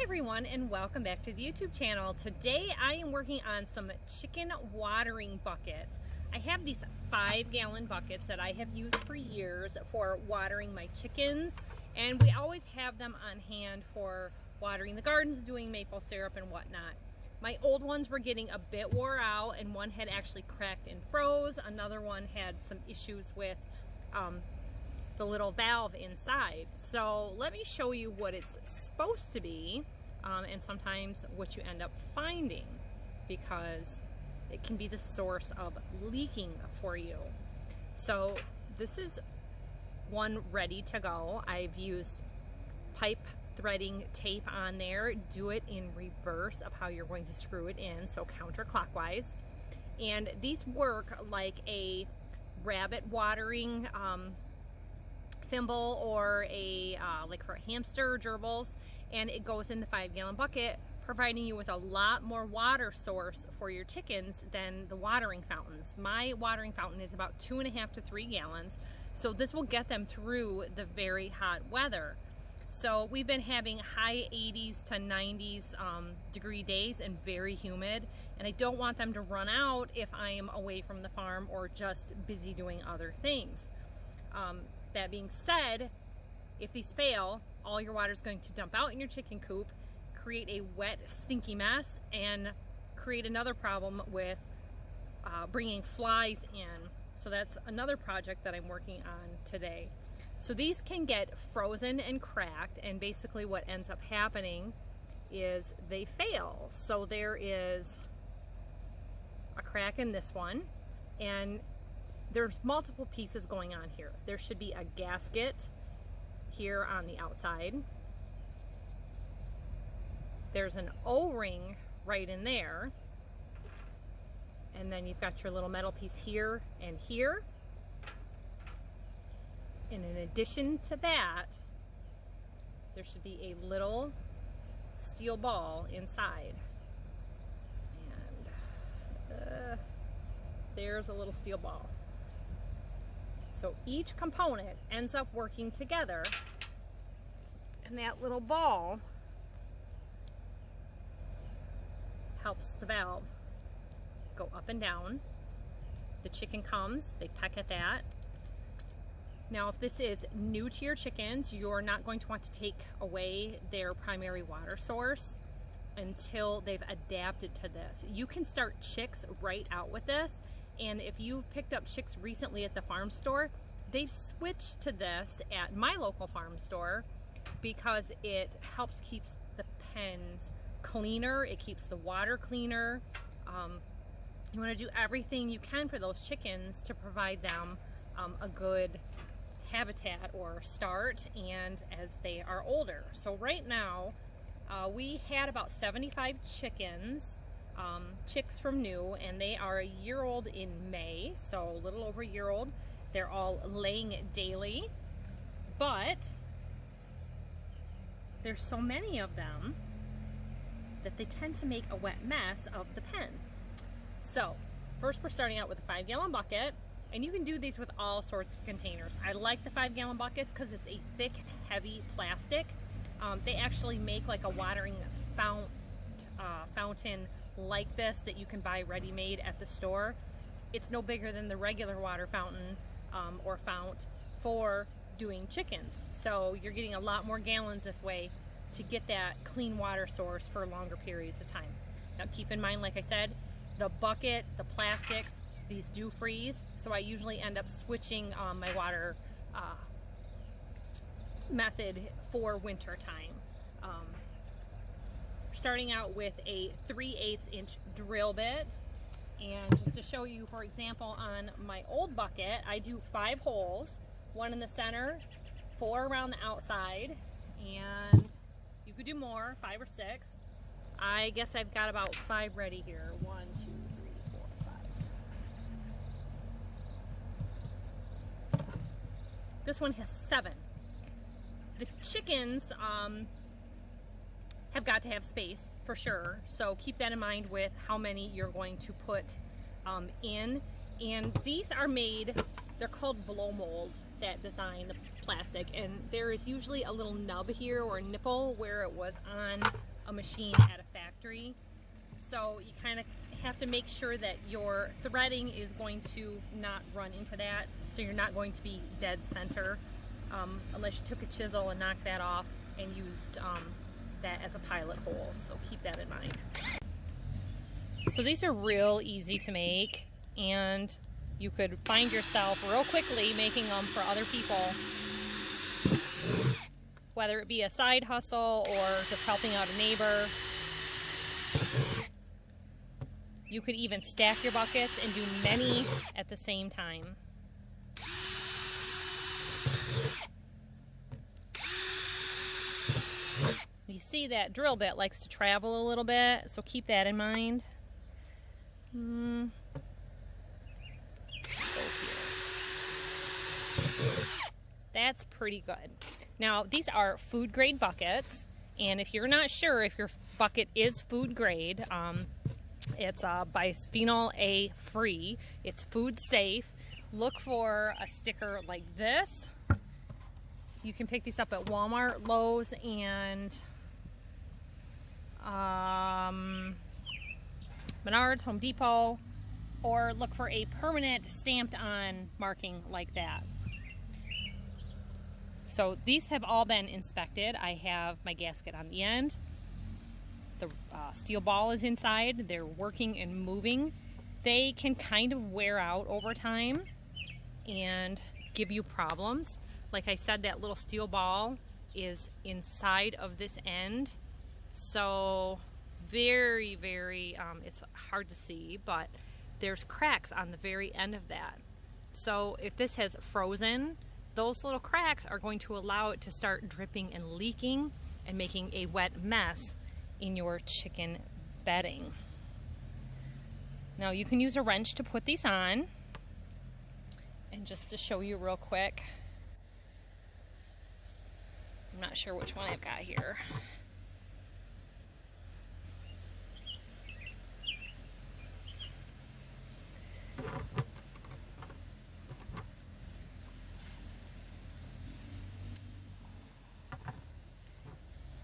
everyone, and welcome back to the YouTube channel. Today I am working on some chicken watering buckets. I have these 5-gallon buckets that I have used for years for watering my chickens, and we always have them on hand for watering the gardens, doing maple syrup and whatnot. My old ones were getting a bit wore out, and one had actually cracked and froze. Another one had some issues with the little valve inside. So let me show you what it's supposed to be, and sometimes what you end up finding, because it can be the source of leaking for you. So this is one ready to go. I've used pipe threading tape on there. Do it in reverse of how you're going to screw it in, so counterclockwise. And these work like a rabbit watering thimble, or a like for a hamster gerbils, and it goes in the 5-gallon bucket, providing you with a lot more water source for your chickens than the watering fountains. My watering fountain is about 2.5 to 3 gallons, so this will get them through the very hot weather. So we've been having high 80s to 90s degree days and very humid, and I don't want them to run out if I am away from the farm or just busy doing other things. That being said, if these fail, all your water is going to dump out in your chicken coop, create a wet, stinky mess, and create another problem with bringing flies in. So that's another project that I'm working on today. So these can get frozen and cracked, and basically what ends up happening is they fail. So there is a crack in this one, and there's multiple pieces going on here. There should be a gasket here on the outside. There's an O-ring right in there. And then you've got your little metal piece here and here. And in addition to that, there should be a little steel ball inside. And there's a little steel ball. So each component ends up working together, and that little ball helps the valve go up and down. The chicken comes, they peck at that. Now, if this is new to your chickens, you're not going to want to take away their primary water source until they've adapted to this. You can start chicks right out with this. And if you've picked up chicks recently at the farm store, they've switched to this at my local farm store because it helps keep the pens cleaner. It keeps the water cleaner. You want to do everything you can for those chickens to provide them a good habitat or start, and as they are older. So right now, we had about 75 chickens. Chicks from new, and they are a year old in May, so a little over a year old. They're all laying daily, but there's so many of them that they tend to make a wet mess of the pen. So first, we're starting out with a 5-gallon bucket, and you can do these with all sorts of containers. I like the 5-gallon buckets because it's a thick, heavy plastic. They actually make like a watering fountain like this that you can buy ready-made at the store. It's no bigger than the regular water fountain or fount for doing chickens. So you're getting a lot more gallons this way to get that clean water source for longer periods of time. Now keep in mind, like I said, the bucket, the plastics, these do freeze. So I usually end up switching my water method for winter time. Starting out with a 3/8 inch drill bit, and just to show you, for example, on my old bucket, I do 5 holes, 1 in the center, 4 around the outside, and you could do more, 5 or 6. I guess I've got about 5 ready here. 1, 2, 3, 4, 5. This one has 7. The chickens have got to have space for sure, so keep that in mind with how many you're going to put in. And these are made, they're called blow mold, that design, the plastic, and there is usually a little nub here or a nipple where it was on a machine at a factory. So you kind of have to make sure that your threading is going to not run into that, so you're not going to be dead center unless you took a chisel and knocked that off and used that as a pilot hole. So keep that in mind. So these are real easy to make, and you could find yourself real quickly making them for other people, whether it be a side hustle or just helping out a neighbor. You could even stack your buckets and do many at the same time. You see that drill bit likes to travel a little bit, so keep that in mind. That's pretty good. Now, these are food grade buckets, and if you're not sure if your bucket is food grade, it's bisphenol A free. It's food safe. Look for a sticker like this. You can pick these up at Walmart, Lowe's, and Menards, Home Depot, or look for a permanent stamped on marking like that. So these have all been inspected. I have my gasket on the end. The steel ball is inside. They're working and moving. They can kind of wear out over time and give you problems. Like I said, that little steel ball is inside of this end. So very, very, it's hard to see, but there's cracks on the very end of that. So if this has frozen, those little cracks are going to allow it to start dripping and leaking and making a wet mess in your chicken bedding. Now you can use a wrench to put these on, and just to show you real quick, I'm not sure which one I've got here.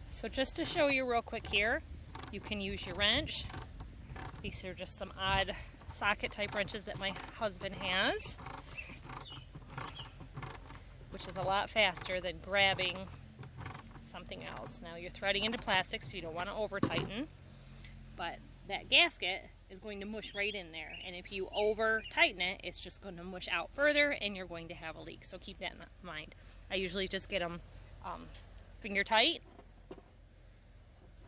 So just to show you real quick here, you can use your wrench. These are just some odd socket type wrenches that my husband has, which is a lot faster than grabbing something else. Now you're threading into plastic, so you don't want to over tighten, but that gasket is going to mush right in there, and if you over tighten it, it's just going to mush out further and you're going to have a leak. So keep that in mind. I usually just get them finger tight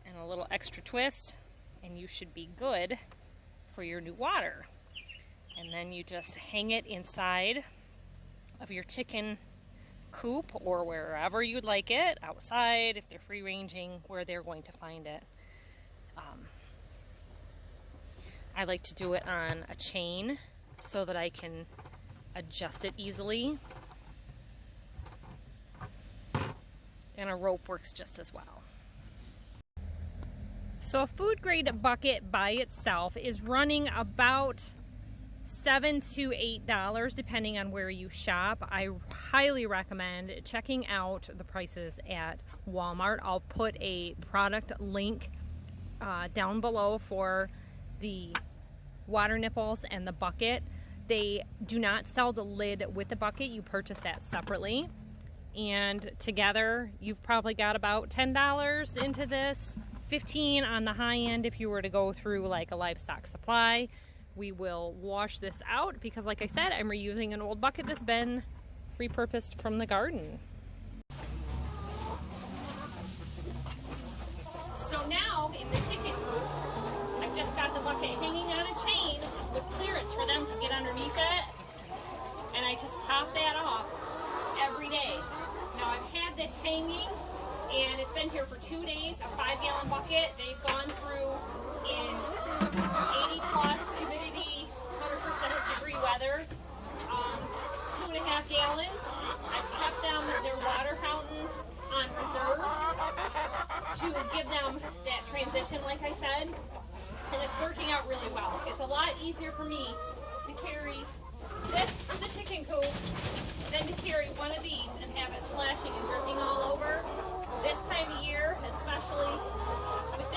and a little extra twist, and you should be good for your new water. And then you just hang it inside of your chicken coop or wherever you'd like it, outside if they're free ranging, where they're going to find it. I like to do it on a chain so that I can adjust it easily, and a rope works just as well. So a food grade bucket by itself is running about $7 to $8 depending on where you shop. I highly recommend checking out the prices at Walmart. I'll put a product link down below for the water nipples and the bucket. They do not sell the lid with the bucket. You purchase that separately, and together you've probably got about $10 into this. 15 on the high end if you were to go through like a livestock supply. We will wash this out because, like I said, I'm reusing an old bucket that's been repurposed from the garden. So now in the chicken coop, I've just got the bucket hanging on a chain with clearance for them to get underneath it, and I just top that off every day. Now I've had this hanging, and it's been here for 2 days, a 5-gallon bucket. They've gone through in 80 plus humidity, 100% degree weather, 2.5 gallons. I've kept them, their water fountains on reserve to give them that transition, like I said, and it's working out really well. It's a lot easier for me to carry this to the chicken coop than to carry one of these and have it splashing and dripping all over. This time of year, especially with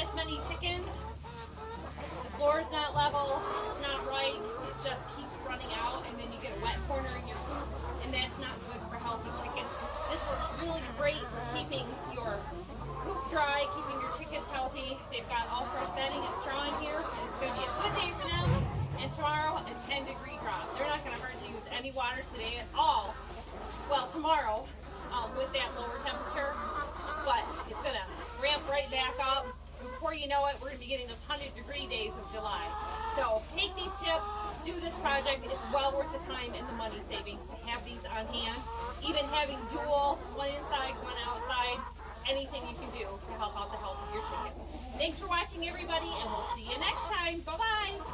great for keeping your coop dry, keeping your chickens healthy. They've got all fresh bedding and straw in here, and it's going to be a good day for them. And tomorrow, a 10-degree drop. They're not going to hardly use any water today at all. Well, tomorrow, with that lower temperature, but it's going to ramp right back up. Before you know it, we're going to be getting those 100-degree days of July. So take these tips, do this project. It's well worth the time and the money savings to have these on hand. Even having dual, one inside, one outside, anything you can do to help out the health of your chickens. Thanks for watching, everybody, and we'll see you next time. Bye-bye.